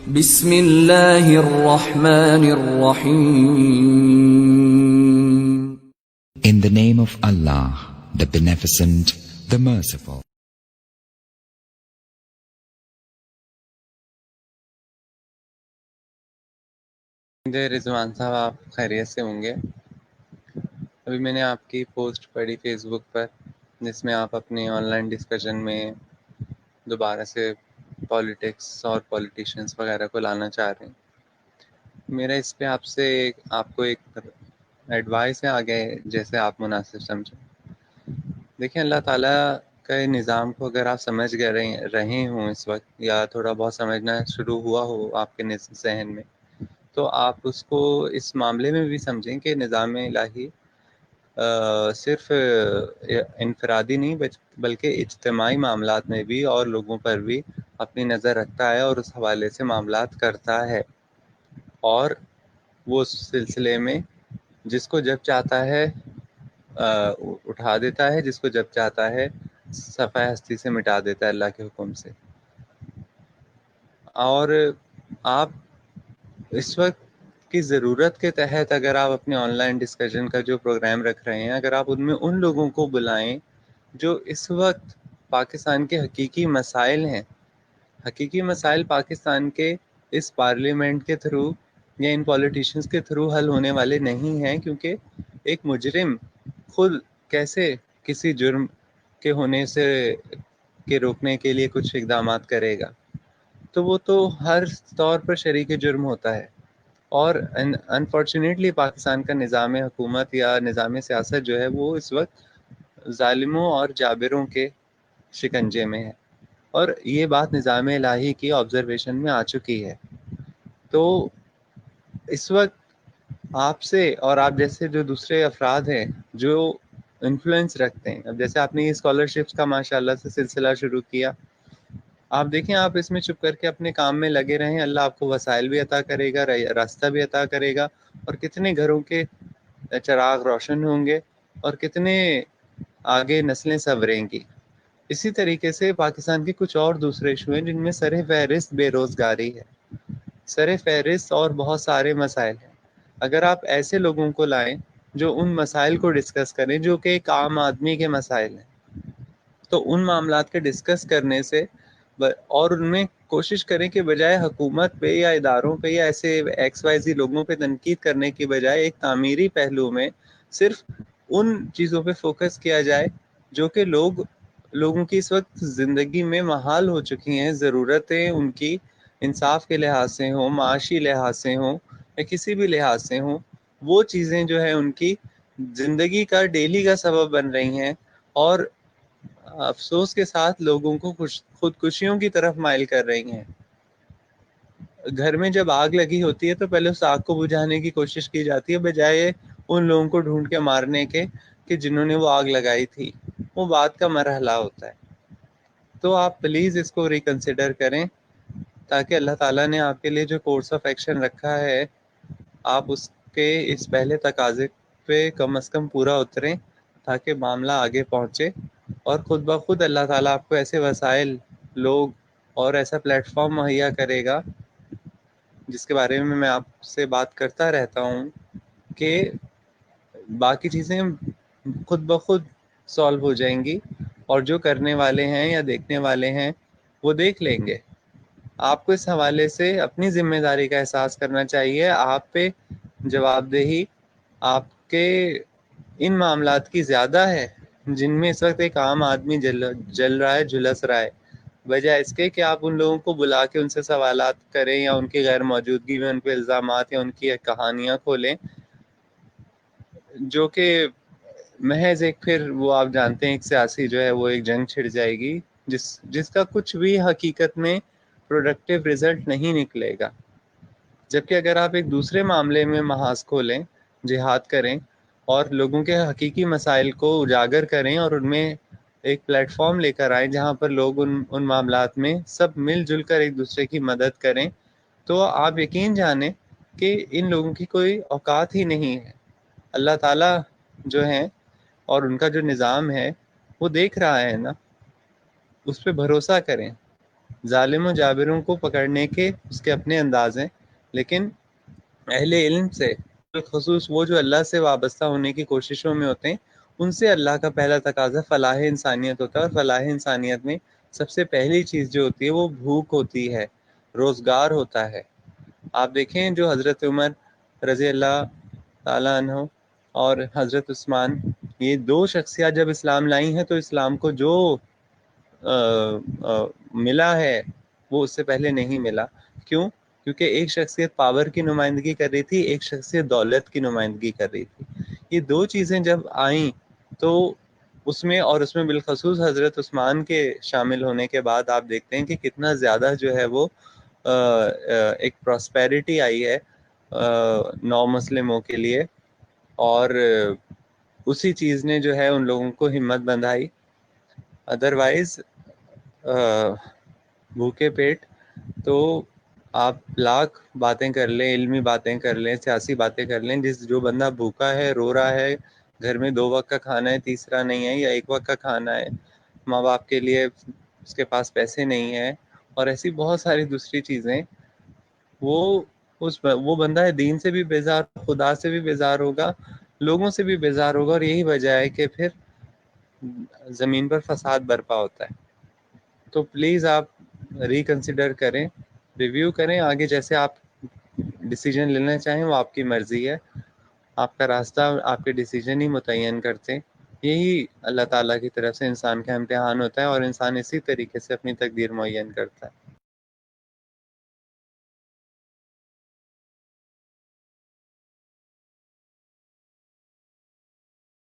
بسم اللہ الرحمن الرحیم. In the name of Allah, the Beneficent, the Merciful. رضوان صاحب، آپ خیریت سے ہوں گے؟ ابھی میں نے آپ کی پوسٹ پڑھی فیس بک پر، جس میں آپ اپنے آن لائن ڈسکشن میں دوبارہ سے پالیٹکس اور پولیٹیشینس وغیرہ کو لانا چاہ رہے ہیں. میرا اس پہ آپ کو ایک ایڈوائس ہے آگے، جیسے آپ مناسب سمجھیں. دیکھیں، اللہ تعالیٰ کے نظام کو اگر آپ سمجھ گئے رہے ہوں اس وقت، یا تھوڑا بہت سمجھنا شروع ہوا ہو آپ کے ذہن میں، تو آپ اس کو اس معاملے میں بھی سمجھیں کہ نظام الہی صرف انفرادی نہیں بلکہ اجتماعی معاملات میں بھی اور لوگوں پر بھی اپنی نظر رکھتا ہے اور اس حوالے سے معاملات کرتا ہے، اور وہ اس سلسلے میں جس کو جب چاہتا ہے اٹھا دیتا ہے، جس کو جب چاہتا ہے صفحہ ہستی سے مٹا دیتا ہے اللہ کے حکم سے. اور آپ اس وقت کی ضرورت کے تحت اگر آپ اپنے آن لائن ڈسکشن کا جو پروگرام رکھ رہے ہیں، اگر آپ ان میں ان لوگوں کو بلائیں جو اس وقت پاکستان کے حقیقی مسائل ہیں، حقیقی مسائل پاکستان کے اس پارلیمنٹ کے تھرو یا ان پولیٹیشنز کے تھرو حل ہونے والے نہیں ہیں، کیونکہ ایک مجرم خود کیسے کسی جرم کے ہونے سے کے روکنے کے لیے کچھ اقدامات کرے گا؟ تو وہ تو ہر طور پر شریک جرم ہوتا ہے. اور انفارچونیٹلی پاکستان کا نظام حکومت یا نظام سیاست جو ہے وہ اس وقت ظالموں اور جابروں کے شکنجے میں ہے، اور یہ بات نظام الہی کی آبزرویشن میں آ چکی ہے. تو اس وقت آپ سے اور آپ جیسے جو دوسرے افراد ہیں جو انفلوئنس رکھتے ہیں، اب جیسے آپ نے یہ اسکالرشپس کا ماشاءاللہ سے سلسلہ شروع کیا، آپ دیکھیں آپ اس میں چپ کر کے اپنے کام میں لگے رہیں، اللہ آپ کو وسائل بھی عطا کرے گا، راستہ بھی عطا کرے گا، اور کتنے گھروں کے چراغ روشن ہوں گے اور کتنے آگے نسلیں سنوریں گی. اسی طریقے سے پاکستان کے کچھ اور دوسرے ایشو ہیں جن میں سر فہرست بے روزگاری ہے، سر فہرست اور بہت سارے مسائل ہیں. اگر آپ ایسے لوگوں کو لائیں جو ان مسائل کو ڈسکس کریں جو کہ ایک عام آدمی کے مسائل ہیں، تو ان معاملات کے ڈسکس کرنے سے اور ان میں کوشش کریں کہ بجائے حکومت پہ یا اداروں پہ یا ایسے ایکس وائی زی لوگوں پہ تنقید کرنے کی بجائے ایک تعمیری پہلو میں صرف ان چیزوں پہ فوکس کیا جائے جو کہ لوگوں کی اس وقت زندگی میں محال ہو چکی ہیں. ضرورتیں ان کی انصاف کے لحاظ سے ہوں، معاشی لحاظ سے ہوں، یا کسی بھی لحاظ سے ہوں، وہ چیزیں جو ہے ان کی زندگی کا ڈیلی کا سبب بن رہی ہیں، اور افسوس کے ساتھ لوگوں کو خودکشیوں کی طرف مائل کر رہی ہیں. گھر میں جب آگ لگی ہوتی ہے تو پہلے اس آگ کو بجھانے کی کوشش کی جاتی ہے بجائے ان لوگوں کو ڈھونڈ کے مارنے کے کہ جنہوں نے وہ آگ لگائی تھی. وہ بات کا مرحلہ ہوتا ہے. تو آپ پلیز اس کو ریکنسیڈر کریں، تاکہ اللہ تعالیٰ نے آپ کے لیے جو کورس آف ایکشن رکھا ہے آپ اس کے اس پہلے تقاضے پہ کم از کم پورا اتریں، تاکہ معاملہ آگے پہنچے، اور خود بخود اللہ تعالیٰ آپ کو ایسے وسائل، لوگ اور ایسا پلیٹ فارم مہیا کرے گا جس کے بارے میں آپ سے بات کرتا رہتا ہوں کہ باقی چیزیں خود بخود سالو ہو جائیں گی، اور جو کرنے والے ہیں یا دیکھنے والے ہیں وہ دیکھ لیں گے. آپ کو اس حوالے سے اپنی ذمہ داری کا احساس کرنا چاہیے. آپ پہ جواب دہی آپ کے ان معاملات کی زیادہ ہے جن میں اس وقت ایک عام آدمی جل رہا ہے، جھلس رہا ہے، بجائے اس کے کہ آپ ان لوگوں کو بلا کے ان سے سوالات کریں یا ان کی غیر موجودگی میں ان پہ الزامات یا ان کی کہانیاں کھولیں، جو کہ محض ایک پھر وہ آپ جانتے ہیں ایک سیاسی جو ہے وہ ایک جنگ چھڑ جائے گی جس کا کچھ بھی حقیقت میں پروڈکٹیو رزلٹ نہیں نکلے گا. جبکہ اگر آپ ایک دوسرے معاملے میں محاذ کھولیں، جہاد کریں، اور لوگوں کے حقیقی مسائل کو اجاگر کریں اور ان میں ایک پلیٹ فارم لے کر آئیں جہاں پر لوگ ان معاملات میں سب مل جل کر ایک دوسرے کی مدد کریں، تو آپ یقین جانیں کہ ان لوگوں کی کوئی اوقات ہی نہیں ہے. اللہ تعالیٰ جو ہیں اور ان کا جو نظام ہے وہ دیکھ رہا ہے نا، اس پہ بھروسہ کریں. ظالم و جابروں کو پکڑنے کے اس کے اپنے انداز ہیں، لیکن اہل علم سے بالخصوص وہ جو اللہ سے وابستہ ہونے کی کوششوں میں ہوتے ہیں، ان سے اللہ کا پہلا تقاضا فلاح انسانیت ہوتا ہے، اور فلاح انسانیت میں سب سے پہلی چیز جو ہوتی ہے وہ بھوک ہوتی ہے، روزگار ہوتا ہے۔ آپ دیکھیں جو حضرت عمر رضی اللہ تعالیٰ عنہ اور حضرت عثمان، یہ دو شخصیات جب اسلام لائی ہیں تو اسلام کو جو ملا ہے وہ اس سے پہلے نہیں ملا۔ کیوں؟ کیونکہ ایک شخصیت پاور کی نمائندگی کر رہی تھی، ایک شخصیت دولت کی نمائندگی کر رہی تھی۔ یہ دو چیزیں جب آئیں تو اس میں بالخصوص حضرت عثمان کے شامل ہونے کے بعد آپ دیکھتے ہیں کہ کتنا زیادہ جو ہے وہ ایک پراسپیرٹی آئی ہے نو مسلموں کے لیے، اور اسی چیز نے جو ہے ان لوگوں کو ہمت بندھائی۔ ادروائز بھوکے پیٹ تو آپ لاکھ باتیں کر لیں، علمی باتیں کر لیں، سیاسی باتیں کر لیں، جو بندہ بھوکا ہے، رو رہا ہے، گھر میں 2 وقت کا کھانا ہے، تیسرا نہیں ہے، یا 1 وقت کا کھانا ہے، ماں باپ کے لیے اس کے پاس پیسے نہیں ہیں، اور ایسی بہت ساری دوسری چیزیں، وہ بندہ ہے دین سے بھی بیزار، خدا سے بھی بیزار ہوگا، لوگوں سے بھی بیزار ہوگا، اور یہی وجہ ہے کہ پھر زمین پر فساد برپا ہوتا ہے۔ تو پلیز آپ ریکنسیڈر کریں، ریویو کریں، آگے جیسے آپ ڈیسیجن لینا چاہیں وہ آپ کی مرضی ہے، آپ کا راستہ آپ کے ڈیسیجن ہی متعین کرتے۔ یہی اللہ تعالیٰ کی طرف سے انسان کا امتحان ہوتا ہے، اور انسان اسی طریقے سے اپنی تقدیر معین کرتا ہے۔